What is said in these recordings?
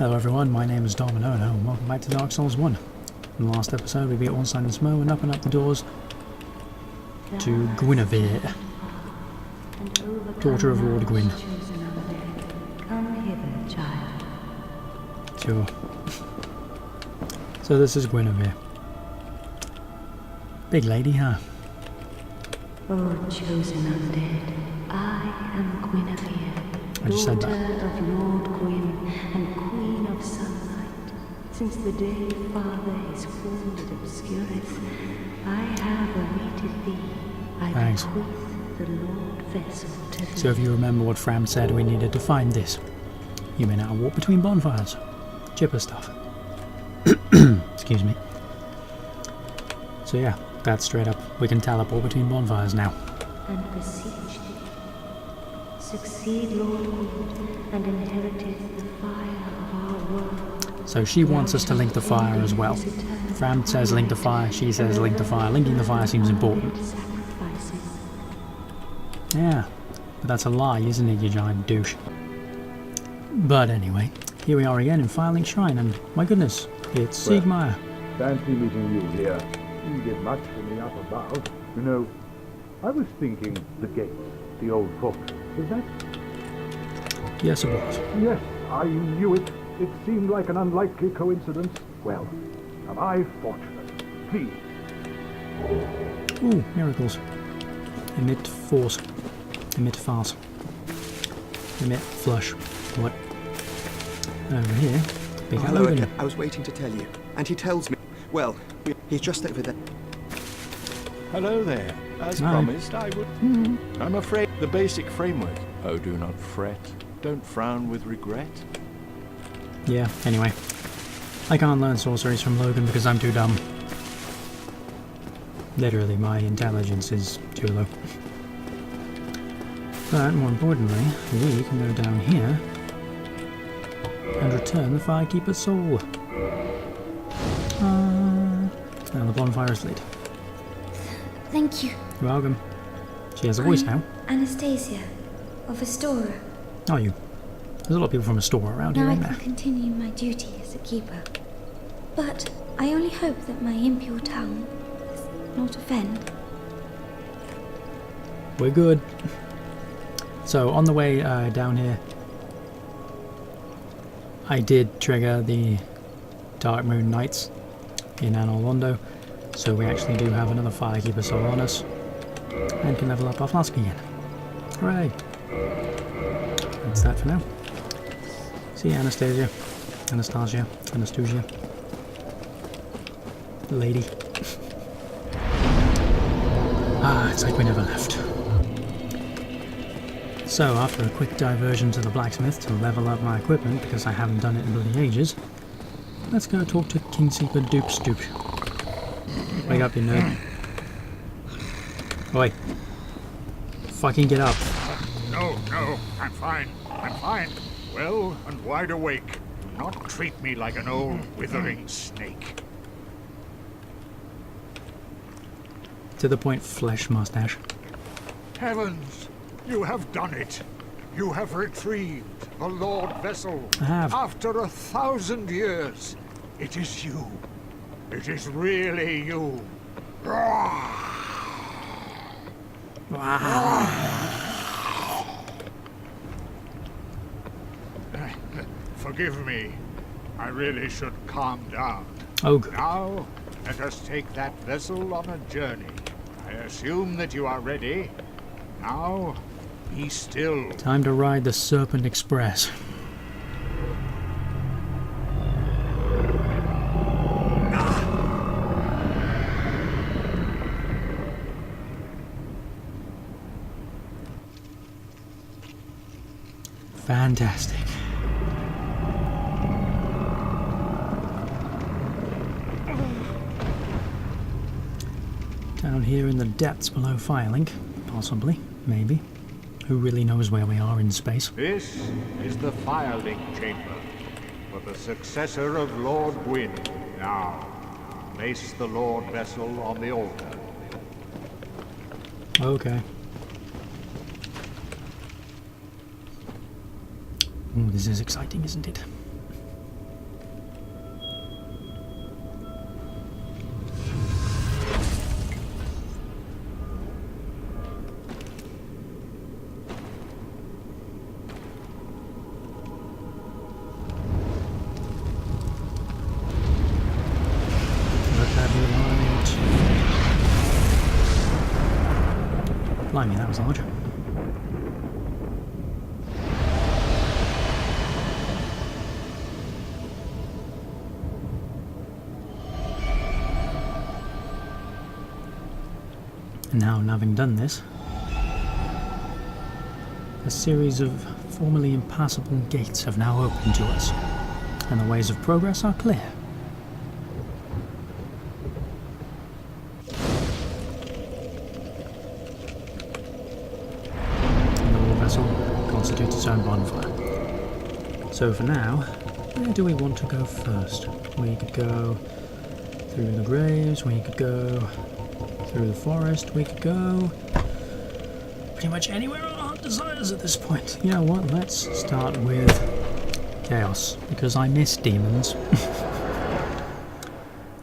Hello everyone, my name is Domino and welcome back to Dark Souls 1. In the last episode we beat Ornstein and Smo and opened up the doors to Guinevere, daughter of Lord Gwyn. Come hither, child. Sure. So this is Guinevere. Big lady, huh? O chosen undead, I am Guinevere, I just said that. daughter of Lord Gwyn and Queen of Sunlight. Since the day Father is formed at Obscurus, I have awaited thee. I Thanks. bequeath the Lord vessel to thee. So if you remember what Fram said, we needed to find this. You may now walk between bonfires. Chipper stuff. Excuse me. So yeah, that's straight up. We can teleport between bonfires now. And beseech thee, succeed Lord Gwyn and inheriteth the fire of our world. So she wants us to link the fire as well. Fram says link the fire, she says link the fire. Linking the fire seems important. Yeah, but that's a lie, isn't it, you giant douche? But anyway, here we are again in Firelink Shrine, and my goodness, it's Siegmeyer. Fancy meeting you here. You did much for me up above. You know, I was thinking the gates, the old fortress. Was that? Yes, it was. Yes, I knew it. It seemed like an unlikely coincidence. Well, am I fortunate? Please. Ooh, miracles. Emit force. Emit farce. Emit flush. What? Over here. Big Hello Halloween. again. I was waiting to tell you. And he tells me, well, he's just over there. Hello there. As Hi. promised, I would. I'm afraid the basic framework. Oh, do not fret. Don't frown with regret. Yeah, anyway. I can't learn sorceries from Logan because I'm too dumb. Literally, my intelligence is too low. But more importantly, we can go down here and return the Firekeeper's soul. Now the bonfire is lit. Thank you. You're welcome. She has a voice now. Anastasia, of Astora. Are you? There's a lot of people from Astora around Now here, I isn't can there? continue my duty as a keeper. But I only hope that my impure tongue does not offend. We're good. So on the way down here, I did trigger the Dark Moon Knights in Anor Londo, so we actually do have another Firekeeper soul on us, and can level up our flask again. Hooray! That's that for now. See you, Anastasia. Anastasia. Lady. It's like we never left. So, after a quick diversion to the blacksmith to level up my equipment, because I haven't done it in bloody ages, let's go talk to Kingseeker Duke Stoop. Wake up, you nerd. Oi. Fucking get up. No, I'm fine. Well and wide awake. Do not treat me like an old withering snake. To the point, flesh mustache. Heavens, you have done it. You have retrieved the Lord Vessel. I have. After 1,000 years. It is you. It is really you. Forgive me. I really should calm down. Oh, good. Now, let us take that vessel on a journey. I assume that you are ready. Now, be still. Time to ride the Serpent Express. Fantastic. Down here in the depths below Firelink, possibly, maybe. Who really knows where we are in space? This is the Firelink Chamber for the successor of Lord Gwyn. Now, place the Lord Vessel on the altar. Okay. Ooh, this is exciting, isn't it? Blimey, that was large. Now, having done this, a series of formerly impassable gates have now opened to us, and the ways of progress are clear. And the war vessel constitutes its own bonfire. So for now, where do we want to go first? We could go through the graves, we could go through the forest, we could go pretty much anywhere our heart desires at this point. You know what, let's start with chaos, because I miss demons.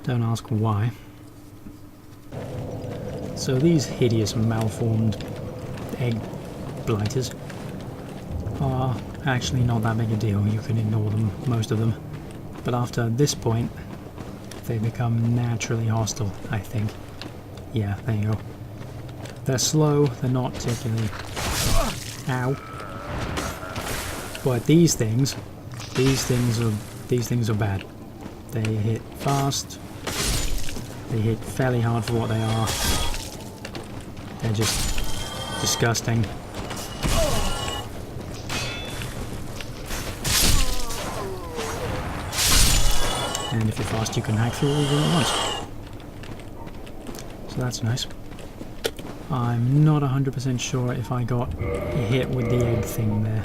Don't ask why. So these hideous malformed egg blighters are actually not that big a deal. You can ignore them, most of them. But after this point, they become naturally hostile, I think. Yeah, there you go. They're slow, they're not particularly... Ow. But these things are bad. They hit fast, they hit fairly hard for what they are. They're just disgusting. And if you're fast, you can hack through all of them at once. So that's nice. I'm not 100% sure if I got hit with the egg thing there.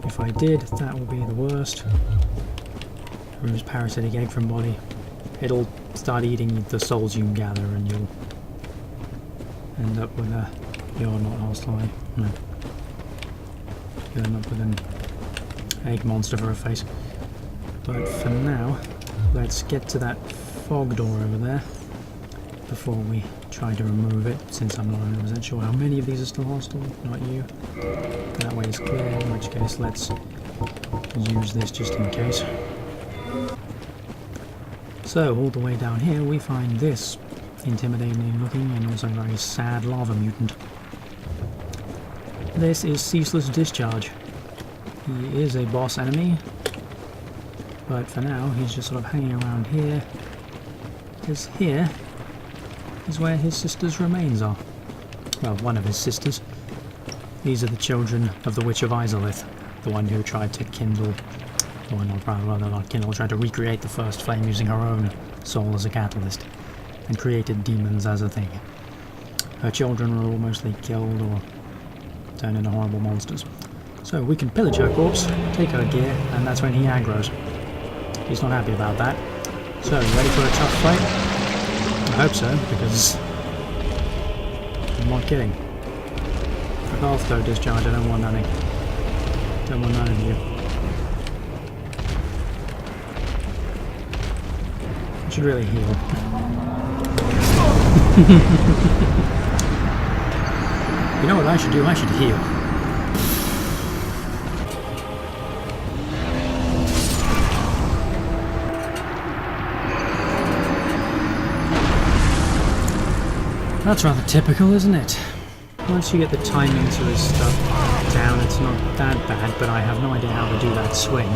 If I did, that will be the worst. Removes parasitic egg from body. It'll start eating the souls you can gather, and you'll end up with a... You're not hostile, eh? No. You'll end up with an egg monster for a face. But for now, let's get to that fog door over there before we try to remove it, since I'm not 100% sure how many of these are still hostile, not you. That way is clear, in which case let's use this just in case. So, all the way down here we find this intimidating looking and also very sad lava mutant. This is Ceaseless Discharge. He is a boss enemy, but for now he's just sort of hanging around here, because here is where his sister's remains are. Well, one of his sisters. These are the children of the Witch of Izalith, the one who tried to kindle, or rather not kindle, tried to recreate the first flame using her own soul as a catalyst, and created demons as a thing. Her children were all mostly killed or turned into horrible monsters. So we can pillage her corpse, take her gear, and that's when he aggroes. He's not happy about that. So, you ready for a tough fight? I hope so, because I'm not kidding. For health though, Discharge, I don't want any. Don't want none of you. I should really heal. You know what I should do? I should heal. That's rather typical, isn't it? Once you get the timing to his stuff down, it's not that bad, but I have no idea how to do that swing.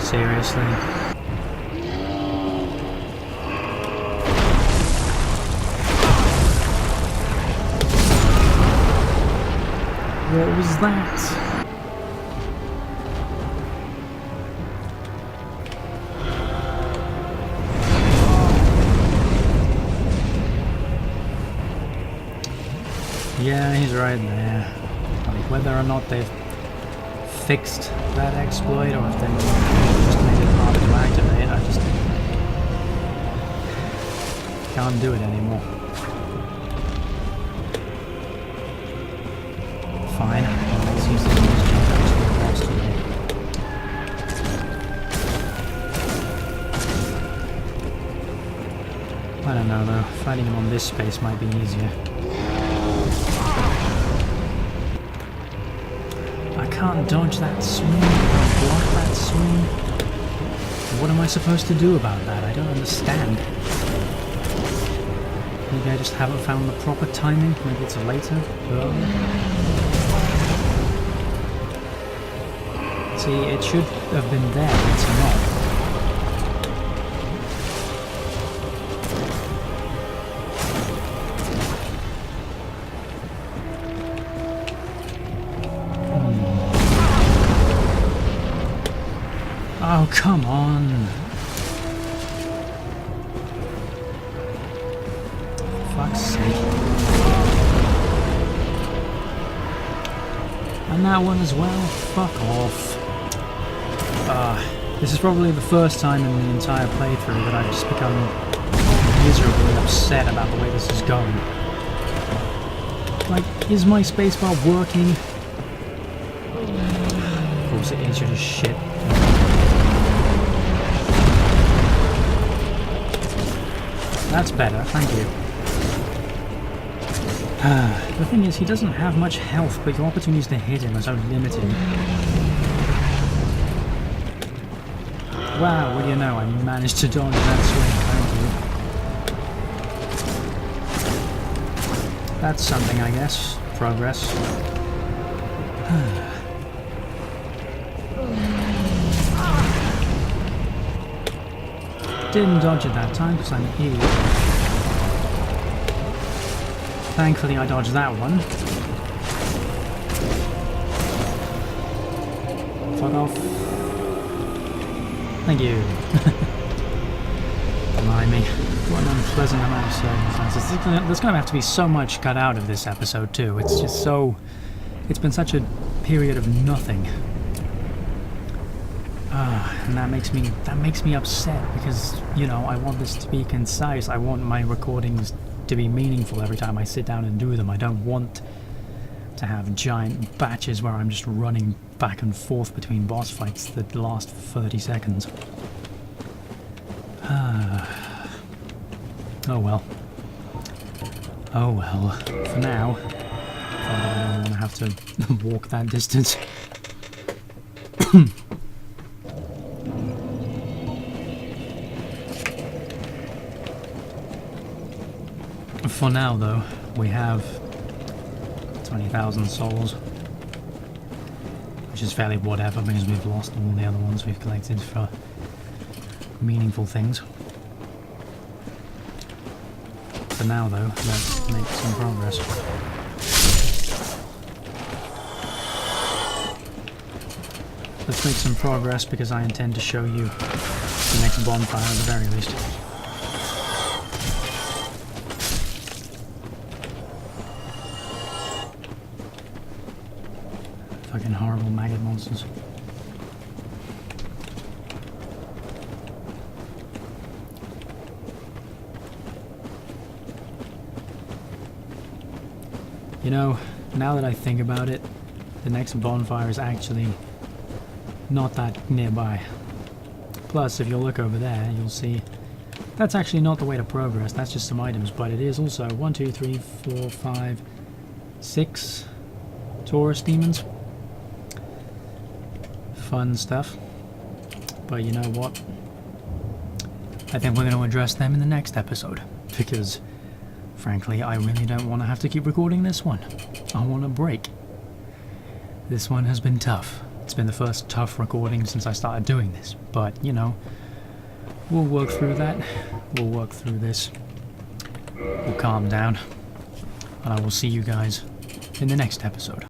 Seriously? What was that? Yeah, he's right there. Like, whether or not they've fixed that exploit or if they just made it harder to activate, I just can't do it anymore. Fine. Let's use the boss today. I don't know though, fighting him on this space might be easier. I can't dodge that swing, block that swing. What am I supposed to do about that? I don't understand. Maybe I just haven't found the proper timing. Maybe it's later, earlier. See, it should have been there, but it's not. Oh, come on. For fuck's sake. And that one as well? Fuck off. This is probably the first time in the entire playthrough that I've just become miserably upset about the way this is going. Like, is my spacebar working? Of course it is, you're just shit. That's better, thank you. The thing is, he doesn't have much health, but your opportunities to hit him are so limited. Wow, what do you know, I managed to dodge that swing, thank you. That's something, I guess. Progress. Didn't dodge it that time because I'm an idiot. Thankfully I dodged that one. Fuck off. Thank you. Blimey. What an unpleasant amount of circumstances. There's going to have to be so much cut out of this episode too. It's just so... It's been such a period of nothing. And that makes me upset because, you know, I want this to be concise. I want my recordings to be meaningful every time I sit down and do them. I don't want to have giant batches where I'm just running back and forth between boss fights that last 30 seconds. Oh well. Oh well. For now, I don't want to have to walk that distance. For now, though, we have 20,000 souls, which is fairly whatever because we've lost all the other ones we've collected for meaningful things. For now, though, let's make some progress. Let's make some progress because I intend to show you the next bonfire at the very least. Fucking horrible maggot monsters. You know, now that I think about it, the next bonfire is actually not that nearby. Plus, if you look over there, you'll see that's actually not the way to progress, that's just some items, but it is also 1, 2, 3, 4, 5, 6 Taurus demons. Fun stuff. But you know what? I think we're going to address them in the next episode, because frankly, I really don't want to have to keep recording this one. I want a break. This one has been tough. It's been the first tough recording since I started doing this, but you know, we'll work through that. We'll work through this. We'll calm down, and I will see you guys in the next episode.